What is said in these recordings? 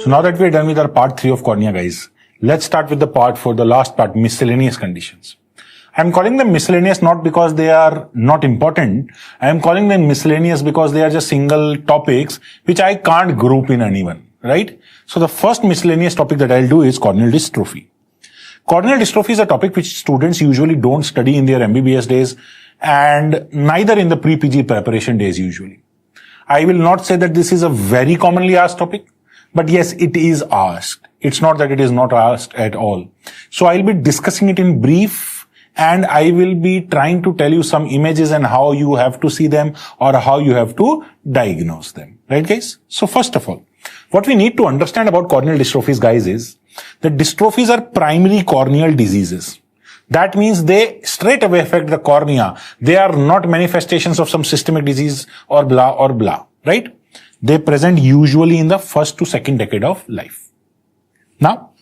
So now that we're done with our part 3 of cornea, guys, let's start with the part 4, the last part, miscellaneous conditions. I'm calling them miscellaneous not because they are not important. I am calling them miscellaneous because they are just single topics which I can't group in anyone, right? So the first miscellaneous topic that I'll do is corneal dystrophy. Corneal dystrophy is a topic which students usually don't study in their MBBS days and neither in the pre-PG preparation days usually. I will not say that this is a very commonly asked topic, but yes, it is asked. It's not that it is not asked at all. So I'll be discussing it in brief and I will be trying to tell you some images and how you have to see them or how you have to diagnose them. Right, guys? So first of all, what we need to understand about corneal dystrophies, guys, is that dystrophies are primary corneal diseases. That means they straight away affect the cornea. They are not manifestations of some systemic disease or blah, right? They present usually in the first to second decade of life. Now,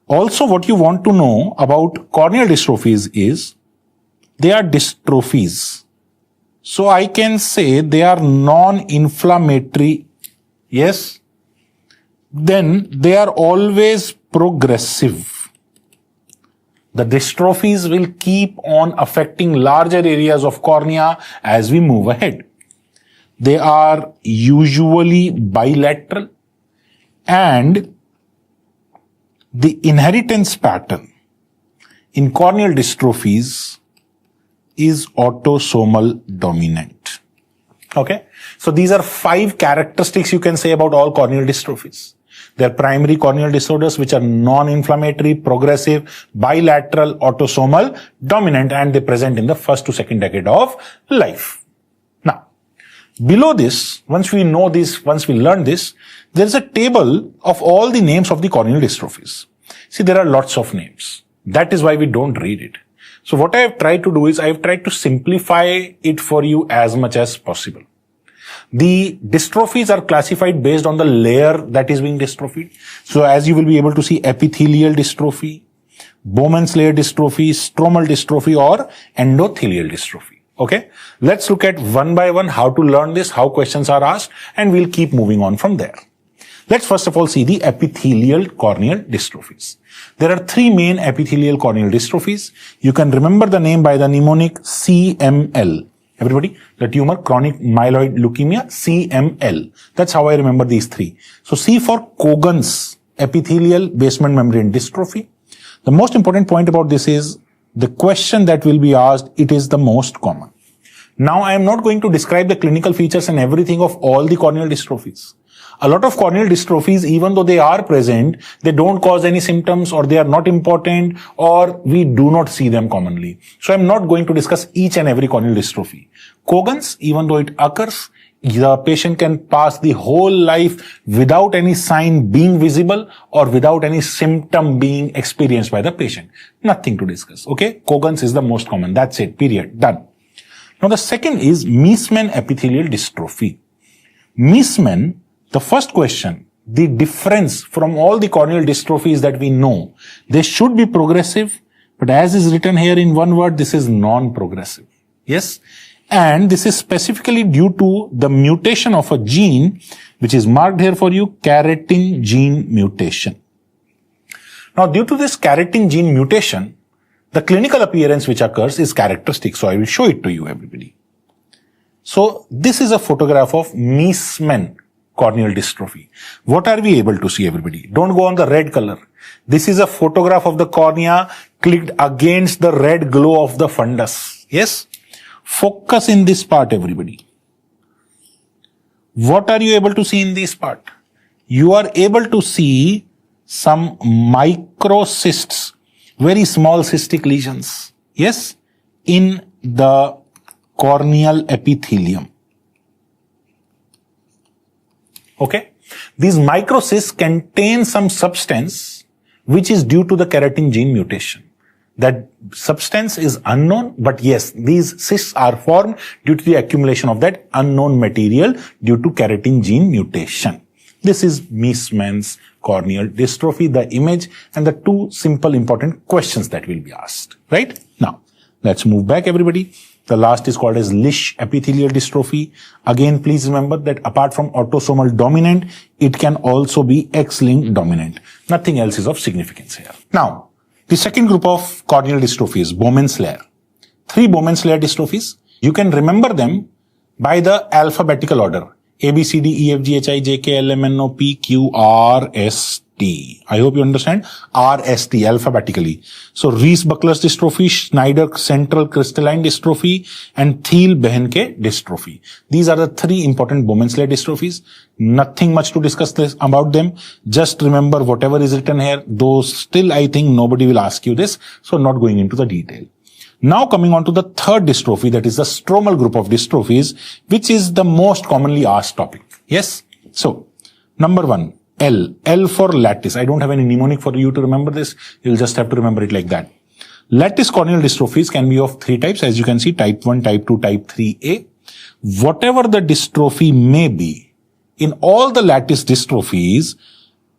also what you want to know about corneal dystrophies is they are dystrophies. So I can say they are non-inflammatory. Yes. Then they are always progressive. The dystrophies will keep on affecting larger areas of cornea as we move ahead. They are usually bilateral and the inheritance pattern in corneal dystrophies is autosomal dominant. Okay. So these are 5 characteristics you can say about all corneal dystrophies. They're primary corneal disorders which are non-inflammatory, progressive, bilateral, autosomal dominant, and they present in the first to second decade of life. Now, below this, once we learn this, there is a table of all the names of the corneal dystrophies. See, there are lots of names. That is why we don't read it. So what I have tried to do is I have tried to simplify it for you as much as possible. The dystrophies are classified based on the layer that is being dystrophied. So as you will be able to see, epithelial dystrophy, Bowman's layer dystrophy, stromal dystrophy, or endothelial dystrophy. Okay. Let's look at one by one how to learn this, how questions are asked, and we'll keep moving on from there. Let's first of all see the epithelial corneal dystrophies. There are 3 main epithelial corneal dystrophies. You can remember the name by the mnemonic CML. Everybody, the tumor chronic myeloid leukemia, CML. That's how I remember these 3. So C for Cogan's epithelial basement membrane dystrophy. The most important point about this is the question that will be asked, it is the most common. Now I am not going to describe the clinical features and everything of all the corneal dystrophies. A lot of corneal dystrophies, even though they are present, they don't cause any symptoms or they are not important or we do not see them commonly. So I'm not going to discuss each and every corneal dystrophy. Cogan's, even though it occurs, the patient can pass the whole life without any sign being visible or without any symptom being experienced by the patient. Nothing to discuss. Okay. Cogan's is the most common. That's it. Period. Done. Now the second is Meesmann epithelial dystrophy. Meesmann, the first question, the difference from all the corneal dystrophies that we know, they should be progressive, but as is written here in one word, this is non-progressive. Yes. And this is specifically due to the mutation of a gene, which is marked here for you, keratin gene mutation. Now, due to this keratin gene mutation, the clinical appearance which occurs is characteristic. So I will show it to you, everybody. So this is a photograph of Meesmann corneal dystrophy. What are we able to see, everybody? Don't go on the red color. This is a photograph of the cornea clicked against the red glow of the fundus. Yes? Focus in this part, everybody. What are you able to see in this part? You are able to see some microcysts, very small cystic lesions. Yes? In the corneal epithelium. Okay? These microcysts contain some substance which is due to the keratin gene mutation. That substance is unknown, but yes, these cysts are formed due to the accumulation of that unknown material due to keratin gene mutation. This is Meesmann's corneal dystrophy, the image, and the 2 simple important questions that will be asked. Right? Now, let's move back, everybody. The last is called as Lisch epithelial dystrophy. Again, please remember that apart from autosomal dominant, it can also be X-linked dominant. Nothing else is of significance here. Now, the second group of corneal dystrophies, Bowman's-Layer. 3 Bowman's-Layer dystrophies. You can remember them by the alphabetical order. A, B, C, D, E, F, G, H, I, J, K, L, M, N, O, P, Q, R, S, T. I hope you understand. R, S, T alphabetically. So Reese-Buckler's dystrophy, Schneider central crystalline dystrophy, and Thiel-Behnke dystrophy. These are the 3 important Bowman's-Layer dystrophies. Nothing much to discuss about them. Just remember whatever is written here, though still I think nobody will ask you this, so not going into the detail. Now coming on to the third dystrophy, that is the stromal group of dystrophies, which is the most commonly asked topic. Yes? So, number 1, L. L for lattice. I don't have any mnemonic for you to remember this. You'll just have to remember it like that. Lattice corneal dystrophies can be of 3 types. As you can see, type 1, type 2, type 3A. Whatever the dystrophy may be, in all the lattice dystrophies,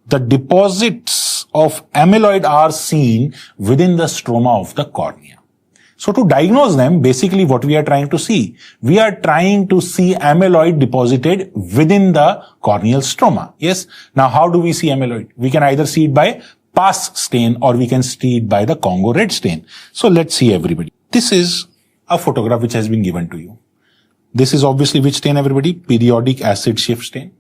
the deposits of amyloid are seen within the stroma of the cornea. So to diagnose them, basically what we are trying to see, we are trying to see amyloid deposited within the corneal stroma. Yes. Now how do we see amyloid? We can either see it by PAS stain or we can see it by the Congo red stain. So let's see everybody. This is a photograph which has been given to you. This is obviously which stain everybody? Periodic acid shift stain.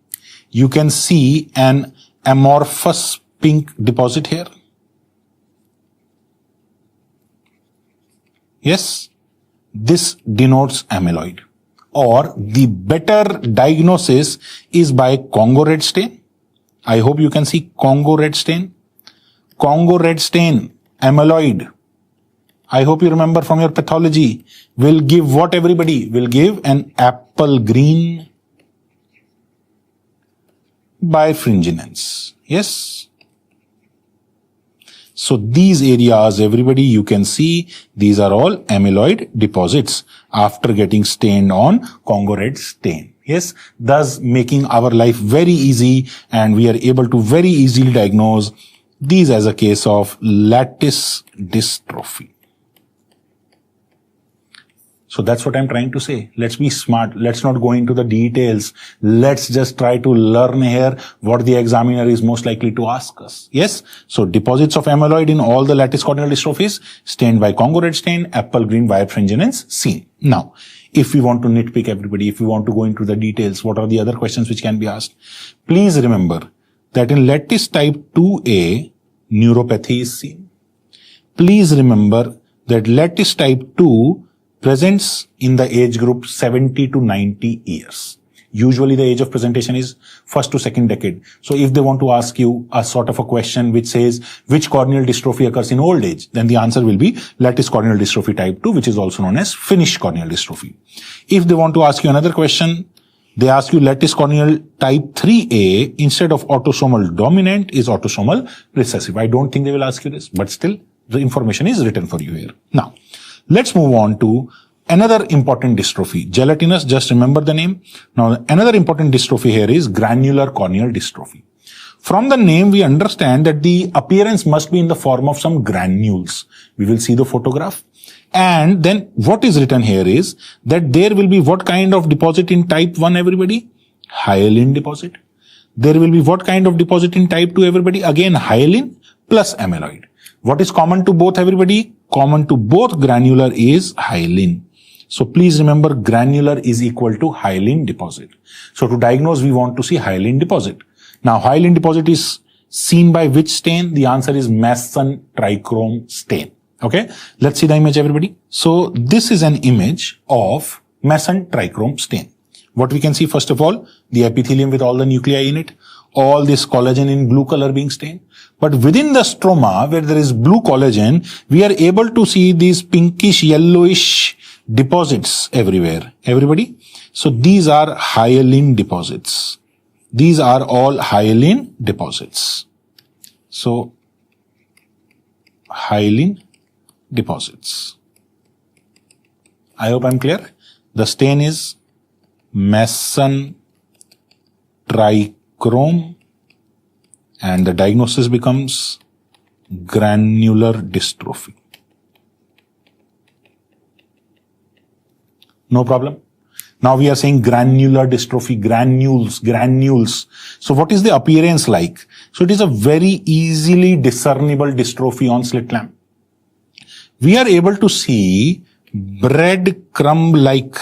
You can see an amorphous pink deposit here. Yes, this denotes amyloid. Or the better diagnosis is by Congo red stain. I hope you can see Congo red stain. Congo red stain, amyloid. I hope you remember from your pathology. Will give what everybody? Will give an apple green birefringence. Yes. So these areas, everybody, you can see, these are all amyloid deposits after getting stained on Congo red stain. Yes, thus making our life very easy and we are able to very easily diagnose these as a case of lattice dystrophy. So that's what I'm trying to say. Let's be smart. Let's not go into the details. Let's just try to learn here what the examiner is most likely to ask us. Yes. So deposits of amyloid in all the lattice corneal dystrophies stained by Congo red stain, apple green birefringence seen. Now, if we want to nitpick everybody, if we want to go into the details, what are the other questions which can be asked? Please remember that in lattice type 2A, neuropathy is seen. Please remember that lattice type 2 presents in the age group 70 to 90 years. Usually the age of presentation is first to second decade. So if they want to ask you a sort of a question which says which corneal dystrophy occurs in old age, then the answer will be lattice corneal dystrophy type 2, which is also known as Finnish corneal dystrophy. If they want to ask you another question, they ask you lattice corneal type 3A instead of autosomal dominant is autosomal recessive. I don't think they will ask you this, but still the information is written for you here. Now, let's move on to another important dystrophy. Gelatinous, just remember the name. Now, another important dystrophy here is granular corneal dystrophy. From the name, we understand that the appearance must be in the form of some granules. We will see the photograph. And then what is written here is that there will be what kind of deposit in type 1, everybody? Hyaline deposit. There will be what kind of deposit in type 2, everybody? Again, hyaline plus amyloid. What is common to both, everybody? Common to both granular is hyaline. So please remember granular is equal to hyaline deposit. So to diagnose, we want to see hyaline deposit. Now hyaline deposit is seen by which stain? The answer is Masson trichrome stain. Okay. Let's see the image, everybody. So this is an image of Masson trichrome stain. What we can see, first of all, the epithelium with all the nuclei in it, all this collagen in blue color being stained. But within the stroma, where there is blue collagen, we are able to see these pinkish, yellowish deposits everywhere. Everybody? So these are hyaline deposits. These are all hyaline deposits. So, hyaline deposits. I hope I'm clear. The stain is Masson trichrome and the diagnosis becomes granular dystrophy. No problem. Now we are saying granular dystrophy, granules. So what is the appearance like? So it is a very easily discernible dystrophy on slit lamp. We are able to see breadcrumb-like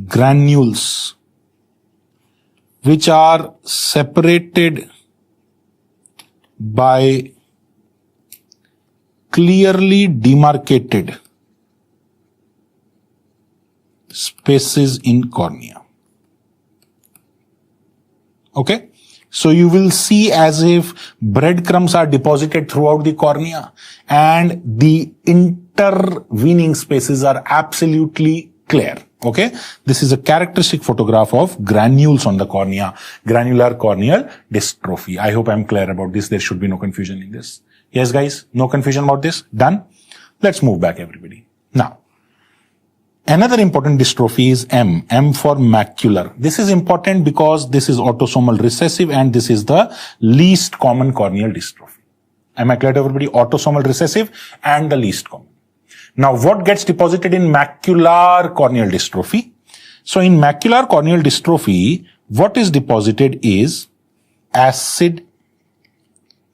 granules which are separated by clearly demarcated spaces in cornea. Okay? So you will see as if breadcrumbs are deposited throughout the cornea and the intervening spaces are absolutely clear. Okay? This is a characteristic photograph of granules on the cornea, granular corneal dystrophy. I hope I'm clear about this. There should be no confusion in this. Yes, guys? No confusion about this? Done? Let's move back, everybody. Now, another important dystrophy is M for macular. This is important because this is autosomal recessive and this is the least common corneal dystrophy. Am I clear to everybody? Autosomal recessive and the least common. Now, what gets deposited in macular corneal dystrophy? So, in macular corneal dystrophy, what is deposited is acid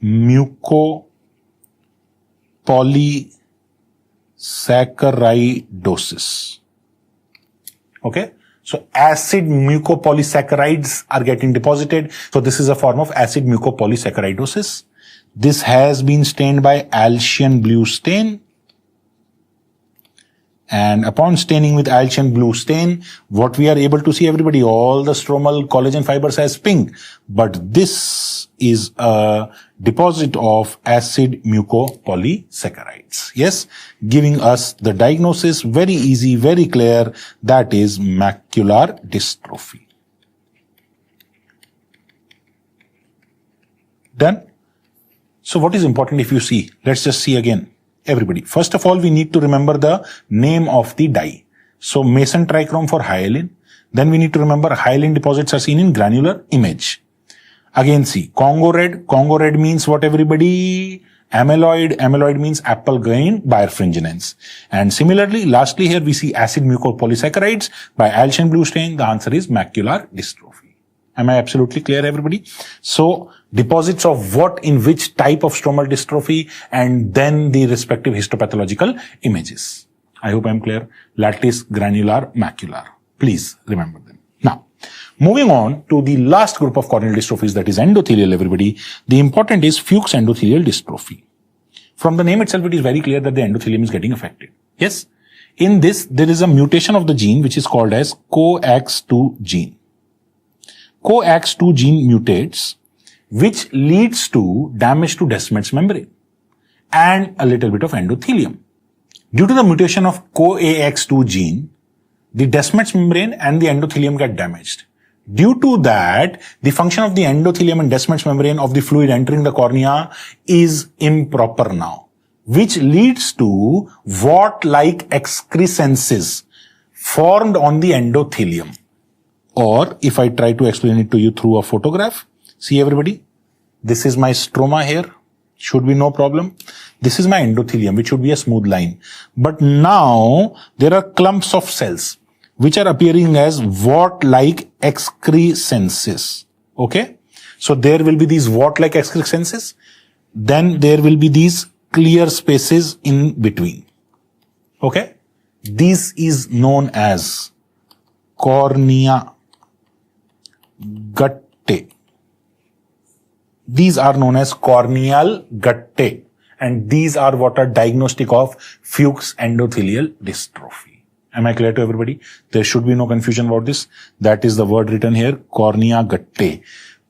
mucopolysaccharidosis. Okay. So acid mucopolysaccharides are getting deposited. So this is a form of acid mucopolysaccharidosis. This has been stained by Alcian blue stain. And upon staining with Alcian blue stain, what we are able to see, everybody, all the stromal collagen fibers as pink. But this is a deposit of acid mucopolysaccharides. Yes, giving us the diagnosis, very easy, very clear, that is macular dystrophy. Done? So what is important if you see? Let's just see again. Everybody. First of all, we need to remember the name of the dye. So Mason trichrome for hyaline. Then we need to remember hyaline deposits are seen in granular image. Again see, Congo red. Congo red means what, everybody? Amyloid. Amyloid means apple grain birefringence. And similarly, lastly here we see acid mucopolysaccharides by Alcian blue stain. The answer is macular dystrophy. Am I absolutely clear, everybody? So, deposits of what in which type of stromal dystrophy and then the respective histopathological images. I hope I'm clear. Lattice, granular, macular. Please remember them. Now, moving on to the last group of corneal dystrophies, that is endothelial, everybody. The important is Fuchs endothelial dystrophy. From the name itself, it is very clear that the endothelium is getting affected. Yes? In this, there is a mutation of the gene which is called as COAX2 gene. COAX2 gene mutates, which leads to damage to Descemet's membrane and a little bit of endothelium. Due to the mutation of COAX2 gene, the Descemet's membrane and the endothelium get damaged. Due to that, the function of the endothelium and Descemet's membrane of the fluid entering the cornea is improper now, which leads to wart-like excrescences formed on the endothelium. Or if I try to explain it to you through a photograph, see everybody, this is my stroma here, should be no problem. This is my endothelium, which should be a smooth line. But now there are clumps of cells which are appearing as wart-like excrescences. Okay? So there will be these wart-like excrescences. Then there will be these clear spaces in between. Okay? This is known as cornea guttae. These are known as corneal guttae. And these are what are diagnostic of Fuchs endothelial dystrophy. Am I clear to everybody? There should be no confusion about this. That is the word written here, cornea guttae.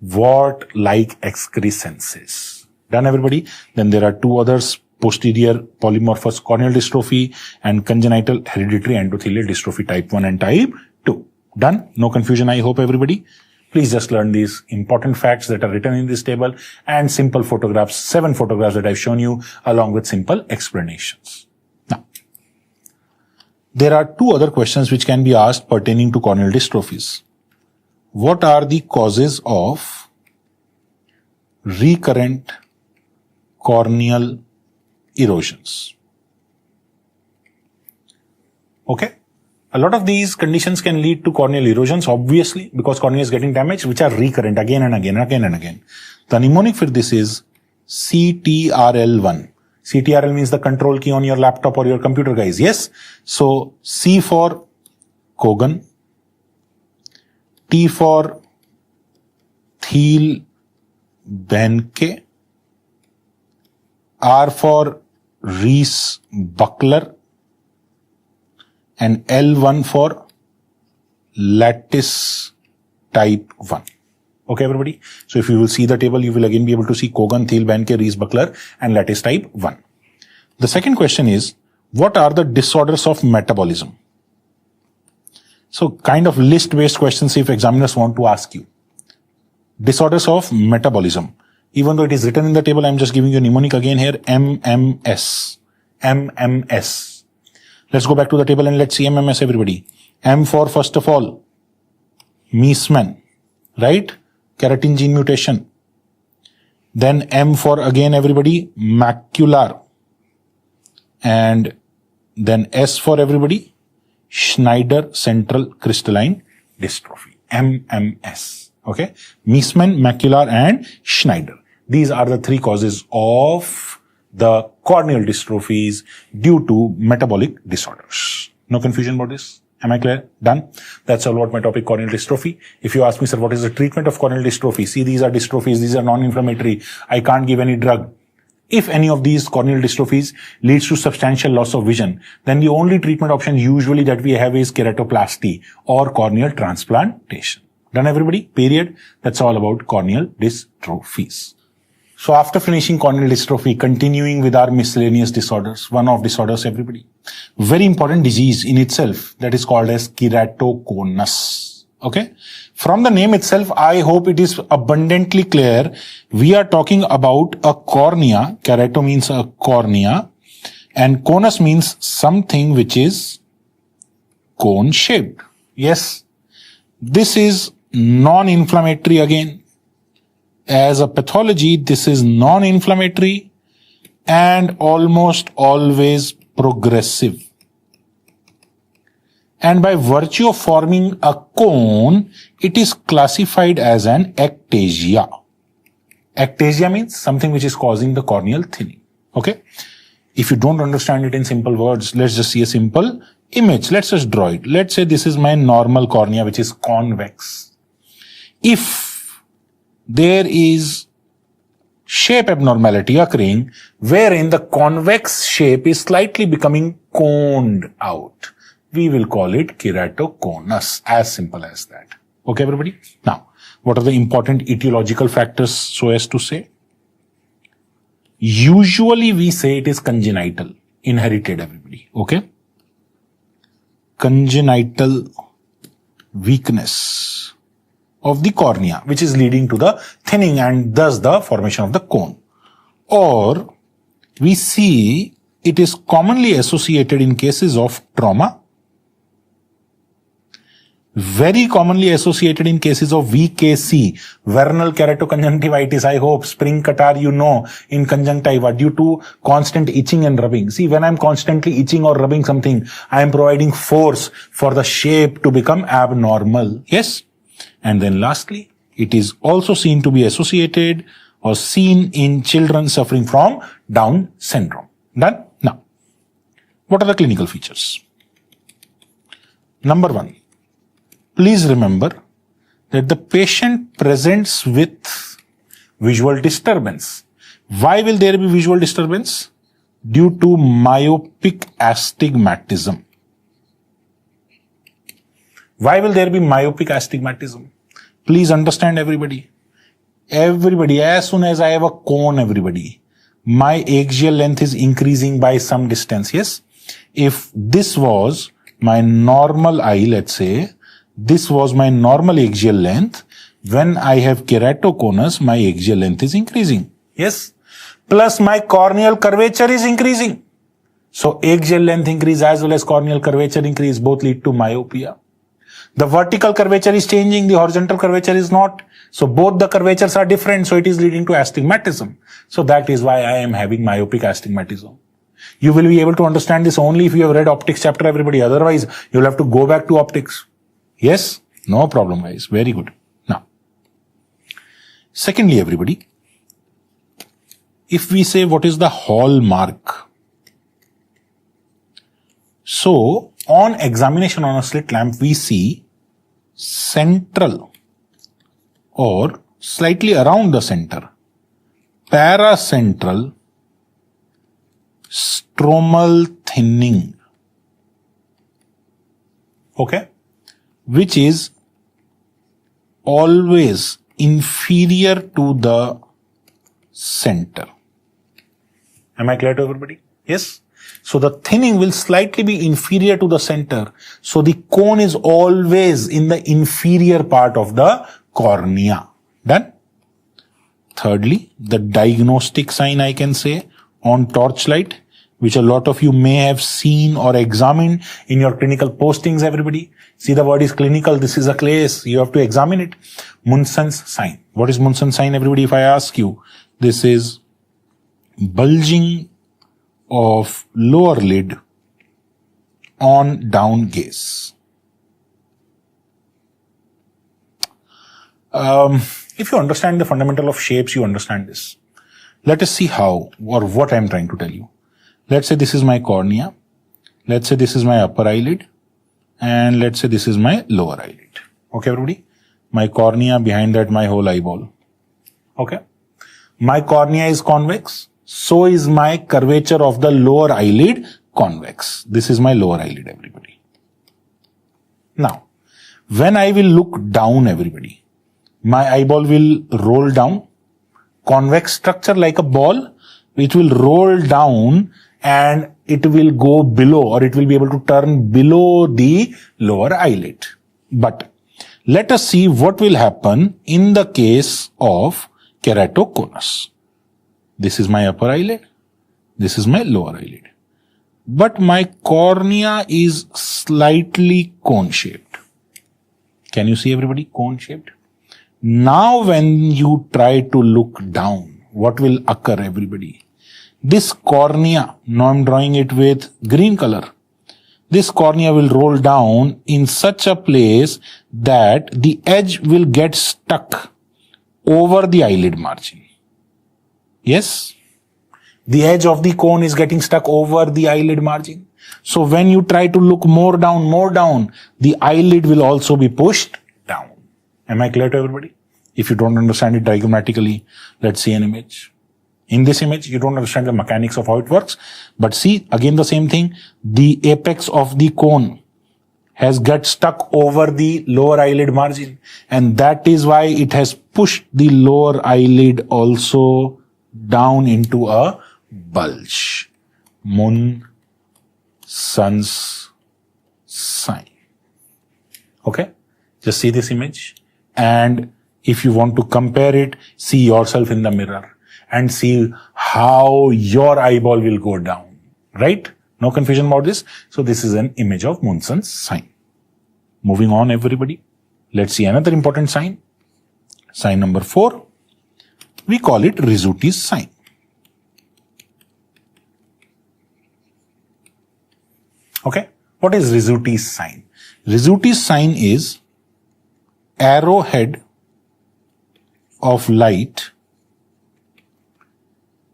Wart-like excrescences. Done, everybody? Then there are two others, posterior polymorphous corneal dystrophy and congenital hereditary endothelial dystrophy type 1 and type 2. Done? No confusion, I hope, everybody. Please just learn these important facts that are written in this table and simple photographs, 7 photographs that I've shown you along with simple explanations. Now, there are 2 other questions which can be asked pertaining to corneal dystrophies. What are the causes of recurrent corneal erosions? Okay? A lot of these conditions can lead to corneal erosions, obviously, because cornea is getting damaged, which are recurrent again and again, again and again. The mnemonic for this is CTRL1. CTRL means the control key on your laptop or your computer, guys. Yes? So, C for Cogan, T for Thiel-Behnke, R for Rees-Buckler, and L1 for lattice type 1. Okay, everybody? So if you will see the table, you will again be able to see Cogan, Thiel-Behnke, Rees-Buckler, and lattice type 1. The second question is, what are the disorders of metabolism? So kind of list-based questions if examiners want to ask you. Disorders of metabolism. Even though it is written in the table, I'm just giving you a mnemonic again here, MMS. MMS. Let's go back to the table and let's see MMS, everybody. M for, first of all, Meesmann, right? Keratin gene mutation. Then M for, again, everybody, macular. And then S for, everybody, Schneider central crystalline dystrophy. MMS. Okay? Meesmann, macular, and Schneider. These are the three causes of the corneal dystrophies due to metabolic disorders. No confusion about this? Am I clear? Done? That's all about my topic, corneal dystrophy. If you ask me, sir, what is the treatment of corneal dystrophy? See, these are dystrophies. These are non-inflammatory. I can't give any drug. If any of these corneal dystrophies leads to substantial loss of vision, then the only treatment option usually that we have is keratoplasty or corneal transplantation. Done, everybody? Period. That's all about corneal dystrophies. So after finishing corneal dystrophy, continuing with our miscellaneous disorders, one-off disorders, everybody. Very important disease in itself that is called as keratoconus. Okay? From the name itself, I hope it is abundantly clear. We are talking about a cornea. Kerato means a cornea. And conus means something which is cone-shaped. Yes. This is non-inflammatory again. As a pathology, this is non-inflammatory and almost always progressive. And by virtue of forming a cone, it is classified as an ectasia. Ectasia means something which is causing the corneal thinning. Okay? If you don't understand it in simple words, let's just see a simple image. Let's just draw it. Let's say this is my normal cornea, which is convex. If there is shape abnormality occurring wherein the convex shape is slightly becoming coned out, we will call it keratoconus. As simple as that. Okay, everybody? Now, what are the important etiological factors, so as to say? Usually we say it is congenital, inherited, everybody. Okay? Congenital weakness of the cornea, which is leading to the thinning and thus the formation of the cone. Or we see it is commonly associated in cases of trauma, very commonly associated in cases of VKC, vernal keratoconjunctivitis. I hope spring catarrh, you know, in conjunctiva due to constant itching and rubbing. See, when I'm constantly itching or rubbing something, I am providing force for the shape to become abnormal. Yes? And then lastly, it is also seen to be associated or seen in children suffering from Down syndrome. Done? Now, what are the clinical features? Number one, please remember that the patient presents with visual disturbance. Why will there be visual disturbance? Due to myopic astigmatism. Why will there be myopic astigmatism? Please understand, everybody. Everybody, as soon as I have a cone, everybody, my axial length is increasing by some distance. Yes? If this was my normal eye, let's say, this was my normal axial length, when I have keratoconus, my axial length is increasing. Yes? Plus my corneal curvature is increasing. So axial length increase as well as corneal curvature increase both lead to myopia. The vertical curvature is changing, the horizontal curvature is not. So both the curvatures are different, so it is leading to astigmatism. So that is why I am having myopic astigmatism. You will be able to understand this only if you have read optics chapter, everybody. Otherwise, you'll have to go back to optics. Yes? No problem, guys. Very good. Now, secondly, everybody, if we say what is the hallmark, so on examination on a slit lamp, we see central or slightly around the center, paracentral stromal thinning, okay, which is always inferior to the center. Am I clear to everybody? Yes? So the thinning will slightly be inferior to the center. So the cone is always in the inferior part of the cornea. Done? Thirdly, the diagnostic sign I can say on torchlight, which a lot of you may have seen or examined in your clinical postings, everybody. See, the word is clinical. This is a case. You have to examine it. Munson's sign. What is Munson's sign, everybody? If I ask you, this is bulging of lower lid on down gaze. If you understand the fundamental of shapes, you understand this. Let us see how or what I am trying to tell you. Let's say this is my cornea. Let's say this is my upper eyelid. And let's say this is my lower eyelid. Okay, everybody? My cornea, behind that my whole eyeball. Okay? My cornea is convex. So is my curvature of the lower eyelid convex. This is my lower eyelid, everybody. Now, when I will look down, everybody, my eyeball will roll down. Convex structure like a ball, which will roll down and it will go below, or it will be able to turn below the lower eyelid. But let us see what will happen in the case of keratoconus. This is my upper eyelid. This is my lower eyelid. But my cornea is slightly cone-shaped. Can you see, everybody? Cone-shaped. Now when you try to look down, what will occur, everybody? This cornea, now I'm drawing it with green color. This cornea will roll down in such a place that the edge will get stuck over the eyelid margin. Yes? The edge of the cone is getting stuck over the eyelid margin. So when you try to look more down, the eyelid will also be pushed down. Am I clear to everybody? If you don't understand it diagrammatically, let's see an image. In this image, you don't understand the mechanics of how it works. But see, again the same thing. The apex of the cone has got stuck over the lower eyelid margin. And that is why it has pushed the lower eyelid also down into a bulge. Munson's sign. Okay? Just see this image. And if you want to compare it, see yourself in the mirror and see how your eyeball will go down. Right? No confusion about this. So this is an image of Munson's sign. Moving on, everybody. Let's see another important sign. Sign number 4. We call it Rizuti's sign. Okay? What is Rizuti's sign? Rizuti's sign is arrowhead of light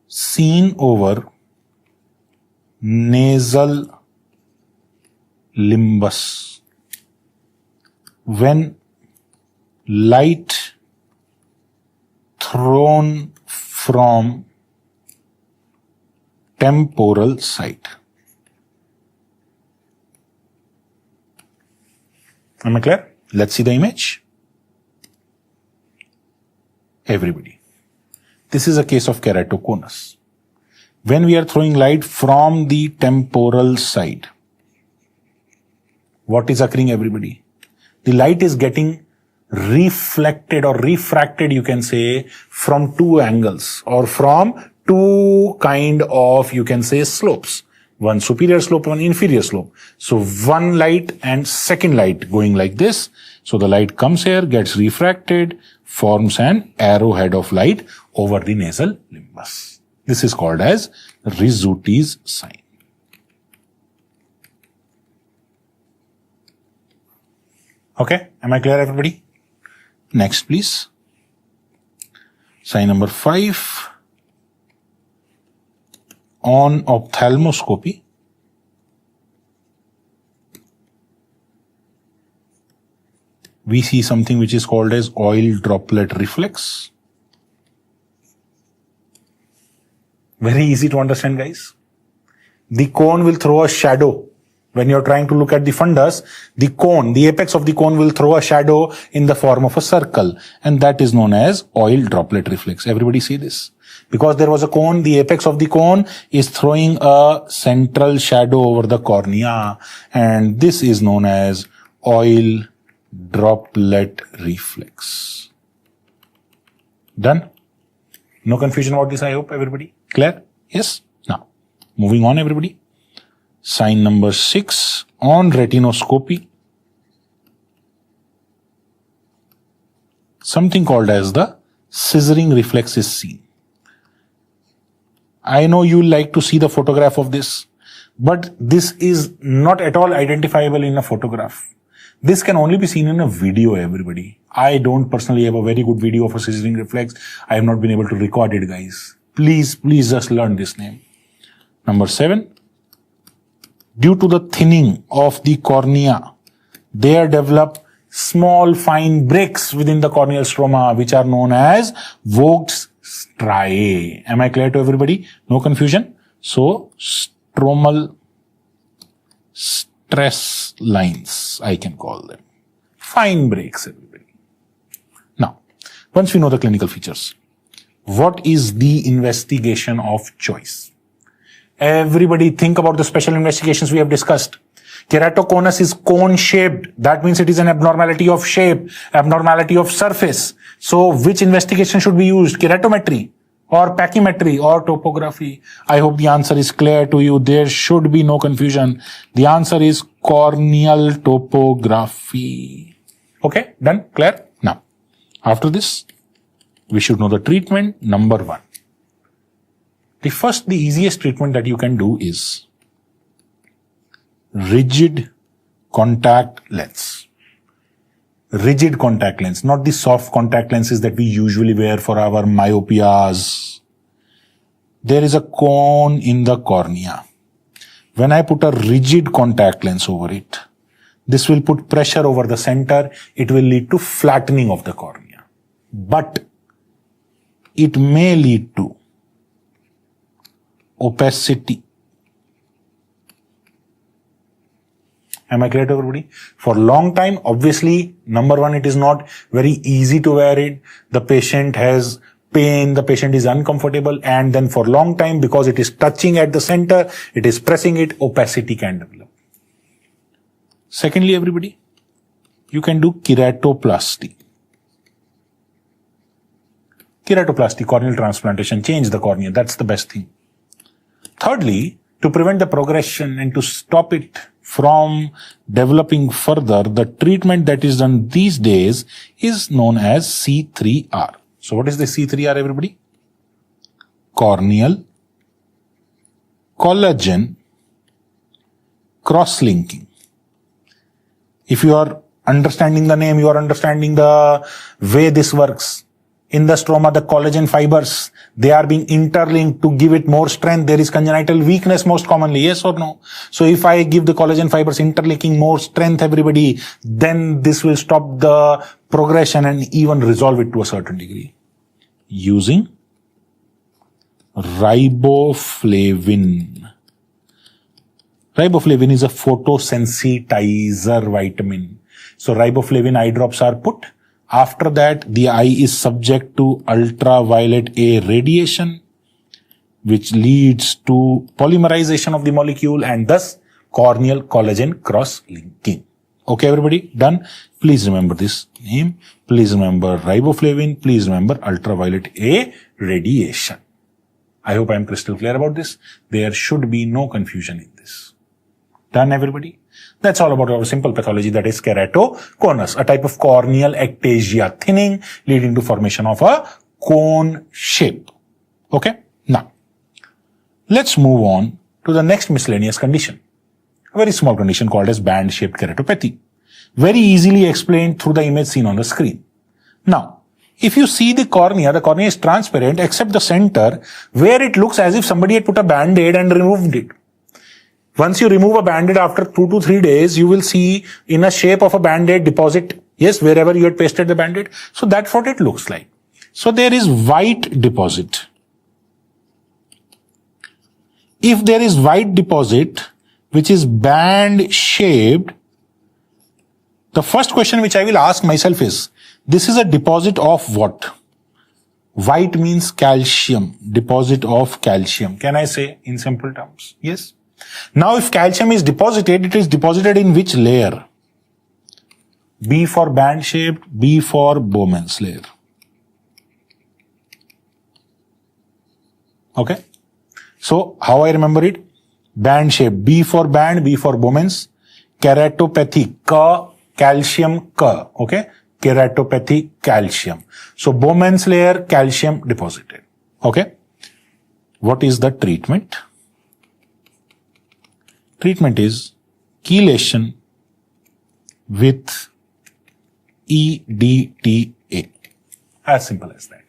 seen over nasal limbus when light thrown from temporal side. Am I clear? Let's see the image. Everybody. This is a case of keratoconus. When we are throwing light from the temporal side, what is occurring, everybody? The light is getting reflected or refracted, you can say, from two angles or from two kind of, you can say, slopes. One superior slope, one inferior slope. So one light and second light going like this. So the light comes here, gets refracted, forms an arrowhead of light over the nasal limbus. This is called as Rizuti's sign. Okay, am I clear, everybody? Next, please. Sign number 5. On ophthalmoscopy, we see something which is called as oil droplet reflex. Very easy to understand, guys. The cone will throw a shadow. When you're trying to look at the fundus, the cone, the apex of the cone will throw a shadow in the form of a circle. And that is known as oil droplet reflex. Everybody see this? Because there was a cone, the apex of the cone is throwing a central shadow over the cornea. And this is known as oil droplet reflex. Done? No confusion about this, I hope, everybody? Clear? Yes? Now, moving on, everybody. Sign number 6 on retinoscopy. Something called as the scissoring reflex is seen. I know you like to see the photograph of this, but this is not at all identifiable in a photograph. This can only be seen in a video, everybody. I don't personally have a very good video of a scissoring reflex. I have not been able to record it, guys. Please just learn this name. Number 7. Due to the thinning of the cornea, there develop small fine breaks within the corneal stroma, which are known as Vogt's striae. Am I clear to everybody? No confusion? So, stromal stress lines, I can call them. Fine breaks, everybody. Now, once we know the clinical features, what is the investigation of choice? Everybody think about the special investigations we have discussed. Keratoconus is cone-shaped. That means it is an abnormality of shape, abnormality of surface. So which investigation should be used? Keratometry or pachymetry or topography? I hope the answer is clear to you. There should be no confusion. The answer is corneal topography. Okay, done? Clear? Now, after this, we should know the treatment. Number 1. The easiest treatment that you can do is rigid contact lens. Rigid contact lens, not the soft contact lenses that we usually wear for our myopias. There is a cone in the cornea. When I put a rigid contact lens over it, this will put pressure over the center. It will lead to flattening of the cornea. But it may lead to opacity. Am I clear to everybody? For a long time, obviously, number 1, it is not very easy to wear it. The patient has pain, the patient is uncomfortable, and then for a long time, because it is touching at the center, it is pressing it, opacity can develop. Secondly, everybody, you can do keratoplasty. Keratoplasty, corneal transplantation, change the cornea. That's the best thing. Thirdly, to prevent the progression and to stop it from developing further, the treatment that is done these days is known as C3R. So what is the C3R, everybody? Corneal collagen cross-linking. If you are understanding the name, you are understanding the way this works. In the stroma, the collagen fibers, they are being interlinked to give it more strength. There is congenital weakness most commonly, yes or no? So if I give the collagen fibers interlinking more strength, everybody, then this will stop the progression and even resolve it to a certain degree. Using riboflavin. Riboflavin is a photosensitizer vitamin. So riboflavin eye drops are put. After that, the eye is subject to ultraviolet A radiation, which leads to polymerization of the molecule and thus corneal collagen cross-linking. Okay, everybody, done? Please remember this name. Please remember riboflavin. Please remember ultraviolet A radiation. I hope I am crystal clear about this. There should be no confusion in this. Done, everybody? That's all about our simple pathology, that is keratoconus, a type of corneal ectasia, thinning leading to formation of a cone shape. Okay? Now, Let's move on to the next miscellaneous condition. A very small condition called as band-shaped keratopathy. Very easily explained through the image seen on the screen. Now, if you see the cornea is transparent except the center where it looks as if somebody had put a band-aid and removed it. Once you remove a band-aid after 2 to 3 days, you will see in a shape of a band-aid deposit, yes, wherever you had pasted the band-aid. So that's what it looks like. So there is white deposit. If there is white deposit, which is band-shaped, the first question which I will ask myself is, this is a deposit of what? White means calcium, deposit of calcium. Can I say in simple terms? Yes. Now if calcium is deposited, it is deposited in which layer? B for band-shaped, B for Bowman's layer. Okay. So how I remember it? Band-shaped, B for band, B for Bowman's. Keratopathy, K, calcium, K. Okay. Keratopathy, calcium. So Bowman's layer, calcium deposited. Okay. What is the treatment? Treatment is chelation with EDTA. As simple as that.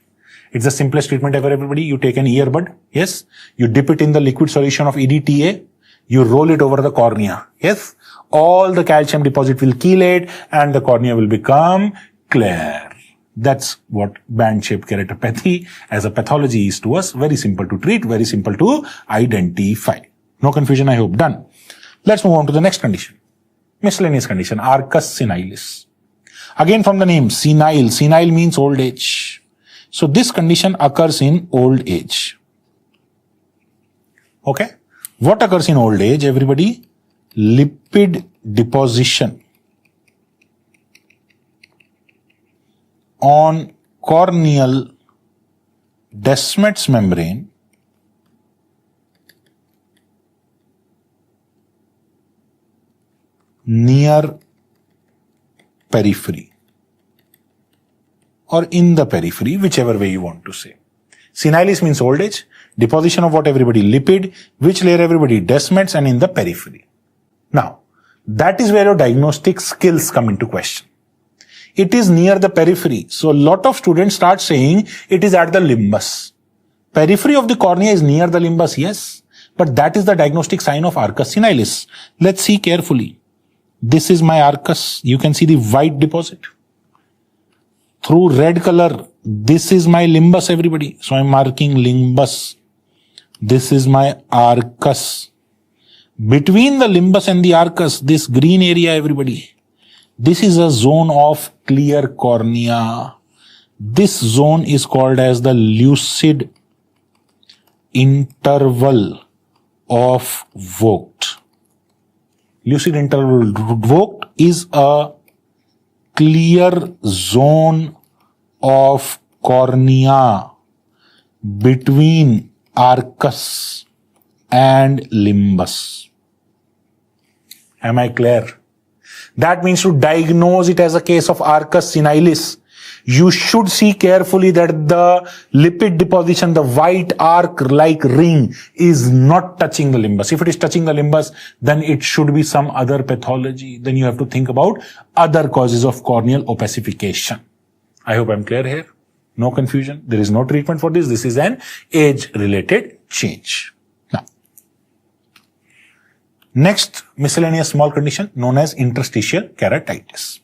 It's the simplest treatment ever, everybody. You take an earbud, yes. You dip it in the liquid solution of EDTA. You roll it over the cornea, yes. All the calcium deposit will chelate and the cornea will become clear. That's what band-shaped keratopathy as a pathology is to us. Very simple to treat, very simple to identify. No confusion, I hope. Done. Let's move on to the next condition. Miscellaneous condition, arcus senilis. Again from the name, senile. Senile means old age. So this condition occurs in old age. Okay. What occurs in old age, everybody? Lipid deposition on corneal Descemet's membrane near periphery or in the periphery, whichever way you want to say. Senilis means old age, deposition of what everybody? Lipid, which layer everybody? Descemet's, and in the periphery. Now, that is where your diagnostic skills come into question. It is near the periphery. So a lot of students start saying it is at the limbus. Periphery of the cornea is near the limbus, yes. But that is the diagnostic sign of arcus senilis. Let's see carefully. This is my arcus. You can see the white deposit. Through red color, this is my limbus, everybody. So I'm marking limbus. This is my arcus. Between the limbus and the arcus, this green area, everybody, this is a zone of clear cornea. This zone is called as the lucid interval of Vogt. Lucid interval Vogt is a clear zone of cornea between arcus and limbus. Am I clear? That means to diagnose it as a case of arcus senilis, you should see carefully that the lipid deposition, the white arc-like ring, is not touching the limbus. If it is touching the limbus, then it should be some other pathology. Then you have to think about other causes of corneal opacification. I hope I'm clear here. No confusion. There is no treatment for this. This is an age-related change. Now, next miscellaneous small condition known as interstitial keratitis.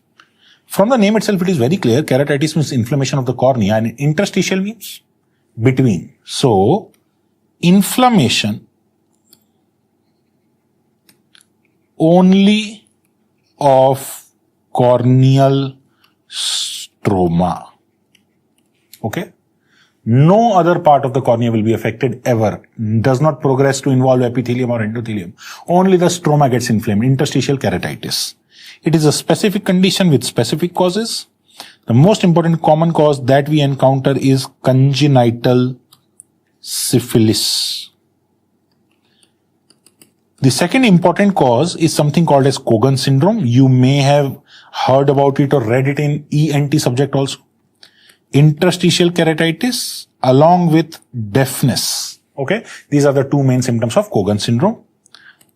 From the name itself, it is very clear. Keratitis means inflammation of the cornea, and interstitial means between. So, inflammation only of corneal stroma. Okay? No other part of the cornea will be affected ever. Does not progress to involve epithelium or endothelium. Only the stroma gets inflamed. Interstitial keratitis. It is a specific condition with specific causes. The most important common cause that we encounter is congenital syphilis. The second important cause is something called as Cogan syndrome. You may have heard about it or read it in ENT subject also. Interstitial keratitis along with deafness Okay, these are the two main symptoms of Cogan syndrome.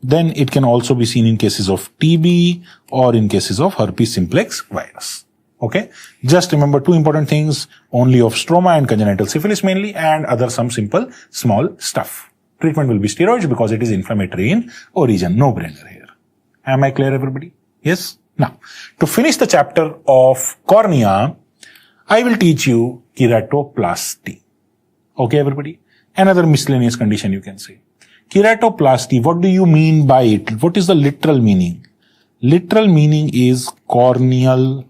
Then it can also be seen in cases of TB or in cases of herpes simplex virus. Okay, just remember two important things, only of stroma and congenital syphilis mainly, and other some simple small stuff. Treatment will be steroids because it is inflammatory in origin. No brainer here. Am I clear, everybody? Yes? Now, to finish the chapter of cornea, I will teach you keratoplasty. Okay, everybody? Another miscellaneous condition you can say. Keratoplasty, what do you mean by it? What is the literal meaning? Literal meaning is corneal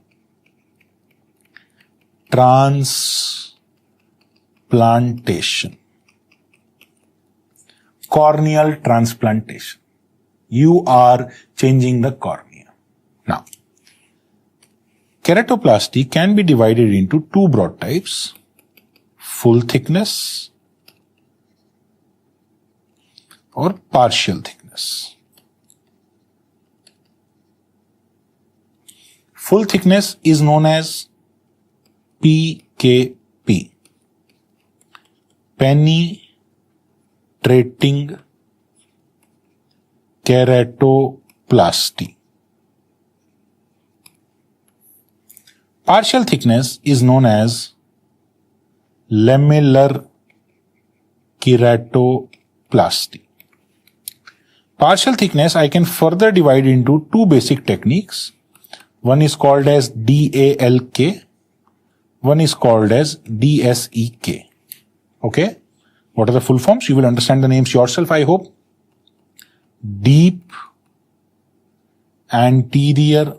transplantation. Corneal transplantation. You are changing the cornea. Now, keratoplasty can be divided into two broad types, full thickness or partial thickness. Full thickness is known as PKP, penetrating keratoplasty. Partial thickness is known as lamellar keratoplasty. Partial thickness I can further divide into two basic techniques. One is called as DALK. One is called as DSEK. Okay? What are the full forms? You will understand the names yourself, I hope. Deep anterior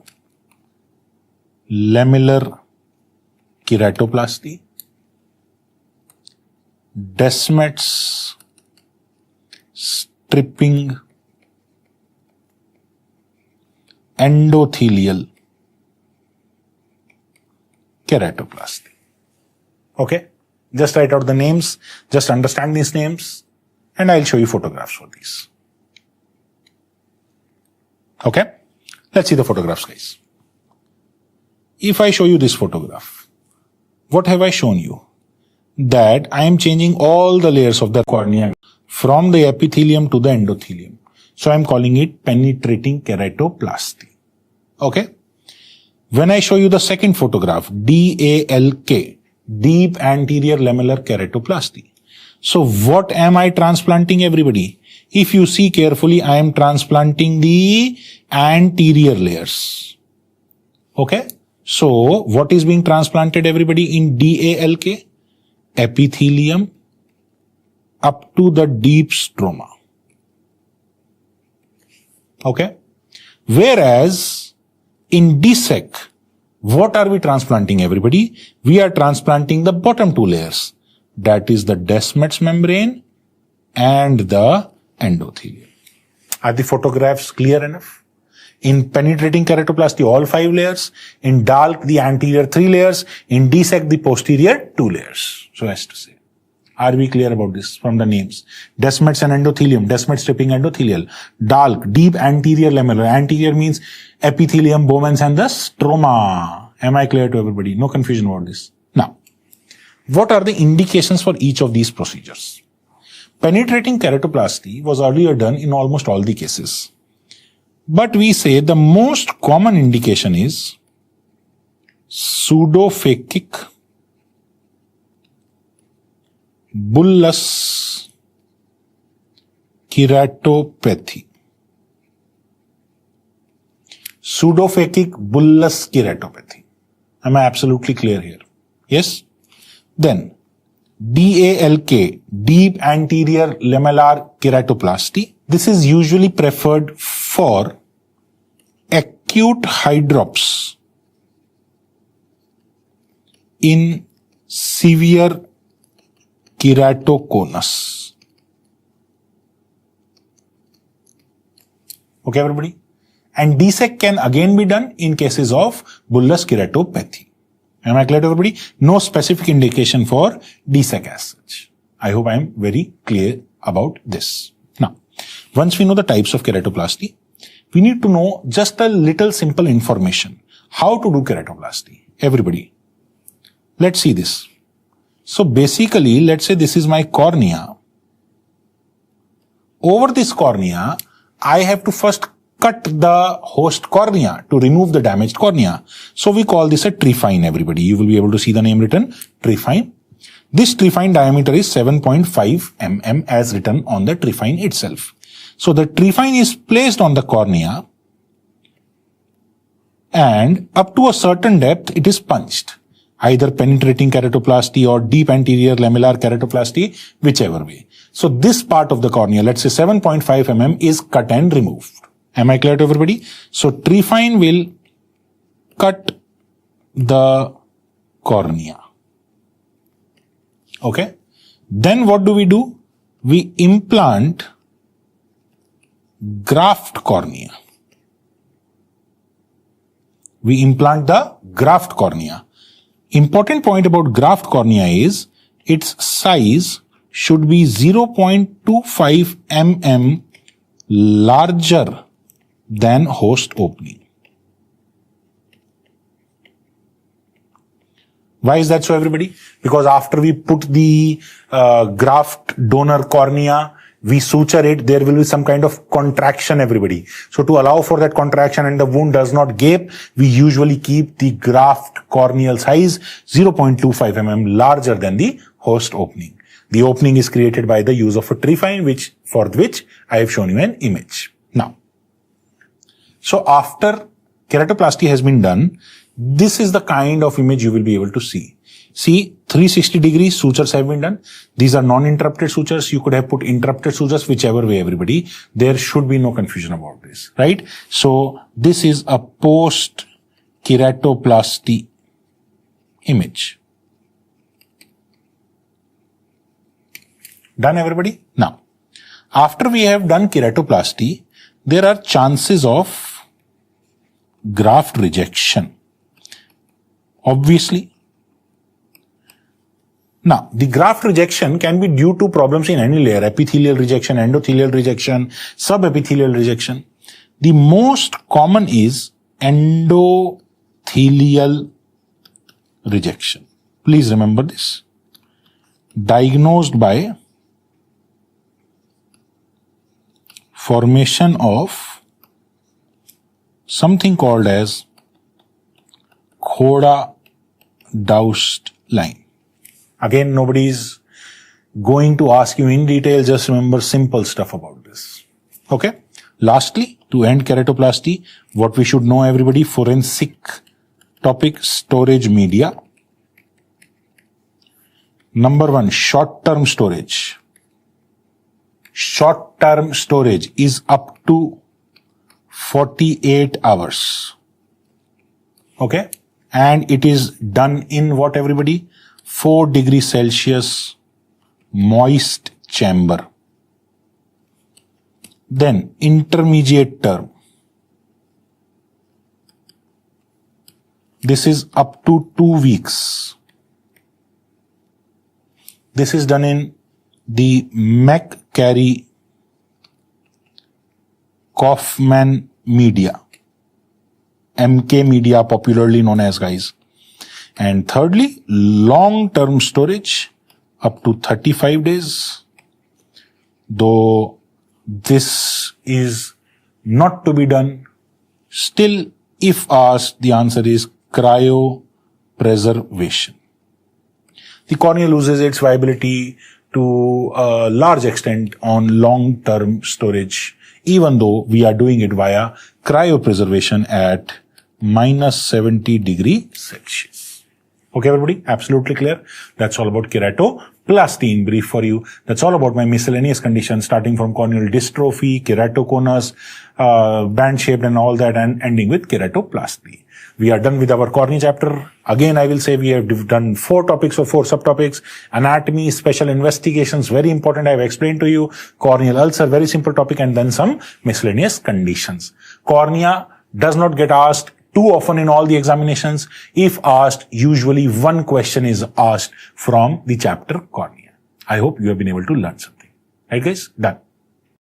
lamellar keratoplasty. Descemet's stripping endothelial keratoplasty. Okay? Just write out the names, just understand these names, and I'll show you photographs for these. Okay? Let's see the photographs, guys. If I show you this photograph, what have I shown you? That I am changing all the layers of the cornea from the epithelium to the endothelium. So I am calling it penetrating keratoplasty. Okay? When I show you the second photograph, DALK, deep anterior lamellar keratoplasty. So what am I transplanting, everybody? If you see carefully, I am transplanting the anterior layers. Okay? So what is being transplanted, everybody, in DALK? Epithelium up to the deep stroma. Okay? Whereas in DSEK, what are we transplanting, everybody? We are transplanting the bottom two layers. That is the Descemet's membrane and the endothelium. Are the photographs clear enough? In penetrating keratoplasty, all 5 layers. In DALK, the anterior 3 layers. In DSEK, the posterior 2 layers. So as to say. Are we clear about this from the names? Descemet's and endothelium. Descemet's stripping endothelial. DALK, deep anterior lamellar. Anterior means epithelium, Bowman's and the stroma. Am I clear to everybody? No confusion about this. Now, what are the indications for each of these procedures? Penetrating keratoplasty was earlier done in almost all the cases. But we say the most common indication is pseudophakic bullous keratopathy. Pseudophakic bullous keratopathy. Am I absolutely clear here? Yes? Then, DALK, deep anterior lamellar keratoplasty. This is usually preferred for acute hydrops in severe keratoconus. Okay, everybody? And DSEK can again be done in cases of bullous keratopathy. Am I clear to everybody? No specific indication for DSEK as such. I hope I am very clear about this. Now, once we know the types of keratoplasty, we need to know just a little simple information. How to do keratoplasty? Everybody, let's see this. So basically, let's say this is my cornea over this cornea, I have to first cut the host cornea to remove the damaged cornea. So we call this a trephine, everybody. You will be able to see the name written, trephine. This trephine diameter is 7.5 mm as written on the trephine itself. So the trephine is placed on the cornea and up to a certain depth it is punched. Either penetrating keratoplasty or deep anterior lamellar keratoplasty, whichever way. So this part of the cornea, let's say 7.5 mm, is cut and removed. Am I clear to everybody? So trephine will cut the cornea. Okay. Then what do? We implant graft cornea. We implant the graft cornea. Important point about graft cornea is its size should be 0.25 mm larger than host opening. Why is that so, everybody? Because after we put the graft donor cornea, we suture it, there will be some kind of contraction, everybody. So to allow for that contraction and the wound does not gape, we usually keep the graft corneal size 0.25 mm larger than the host opening. The opening is created by the use of a trephine, for which I have shown you an image. Now, so after keratoplasty has been done, this is the kind of image you will be able to see. See, 360 degrees sutures have been done. These are non-interrupted sutures. You could have put interrupted sutures, whichever way, everybody. There should be no confusion about this, right? So this is a post-keratoplasty image. Done, everybody? Now, after we have done keratoplasty, there are chances of graft rejection. Obviously. Now, the graft rejection can be due to problems in any layer, epithelial rejection, endothelial rejection, subepithelial rejection. The most common is endothelial rejection. Please remember this. Diagnosed by formation of something called as Khoda-Daust line. Again, nobody is going to ask you in detail, just remember simple stuff about this. Okay? Lastly, to end keratoplasty, what we should know, everybody, forensic topic, storage media. Number 1, short-term storage. Short-term storage is up to 48 hours. Okay? And it is done in what, everybody? 4 degrees Celsius moist chamber. Then intermediate term. This is up to 2 weeks. This is done in the McCarry-Kaufman media. MK media, popularly known as, guys. And thirdly, long-term storage up to 35 days. Though this is not to be done, still, if asked, the answer is cryopreservation. The cornea loses its viability to a large extent on long-term storage, even though we are doing it via cryopreservation at -70 degrees Celsius. Okay, everybody? Absolutely clear? That's all about keratoplasty in brief for you. That's all about my miscellaneous conditions, starting from corneal dystrophy, keratoconus, band-shaped and all that, and ending with keratoplasty. We are done with our cornea chapter. Again, I will say we have done 4 topics or 4 subtopics. Anatomy, special investigations, very important. I have explained to you. Corneal ulcer, very simple topic, and then some miscellaneous conditions. Cornea does not get asked too often in all the examinations. If asked, usually one question is asked from the chapter cornea. I hope you have been able to learn something. Right, guys? Done.